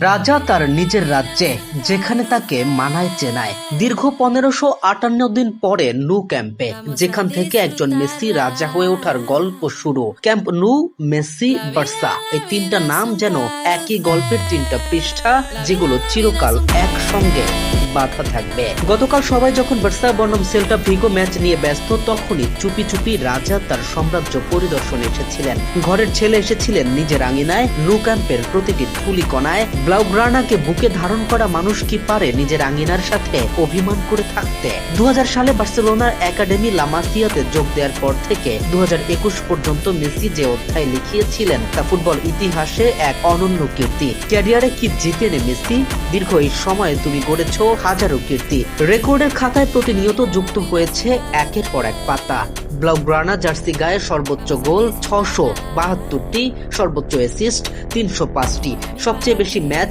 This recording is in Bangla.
রাজা তার নিজের রাজ্যে, যেখানে তাকে মানায় চেনায়। দীর্ঘ 1558 দিন পরে নু ক্যাম্পে, যেখান থেকে একজন মেসি রাজা হয়ে ওঠার গল্প শুরু। ক্যাম্প নু, মেসি, বার্সা, এই তিনটা নাম যেন একই গল্পের তিনটা পৃষ্ঠা, যেগুলো চিরকাল একসঙ্গে বাধা থাকবে। গতকাল সবাই যখন বার্সা বনাম সেল্টা ভিগো ম্যাচ নিয়ে ব্যস্ত, তখনই চুপি চুপি রাজা তার সাম্রাজ্য পরিদর্শনে এসেছিলেন। ঘরের ছেলে এসেছিলেন নিজের আঙিনায়। নু ক্যাম্পের প্রতিটি ধুলিকণায় ব্লাউগ্রানাকে বুকে ধারণ করা মানুষ কি পারে নিজের আঙিনার সাথে অভিমান করে থাকতে? 2000 সালে বার্সেলোনার একাডেমি লা মাসিয়াতে যোগ দেওয়ার পর থেকে 2021 পর্যন্ত মেসি যে অধ্যায় লিখিয়েছিলেন তা ফুটবল ইতিহাসে এক অনন্য কীর্তি। ক্যারিয়ারে কি জিতেন মেসি? দীর্ঘ এই সময়ে তুমি গড়েছো হাজারো কীর্তি। রেকর্ডের খাতায় প্রতিনিয়ত যুক্ত হয়েছে একের পর এক পাতা। ব্লাউগ্রানা জার্সি গায়ে সর্বোচ্চ গোল 672টি, সর্বোচ্চ অ্যাসিস্ট 305টি, সবচেয়ে বেশি ম্যাচ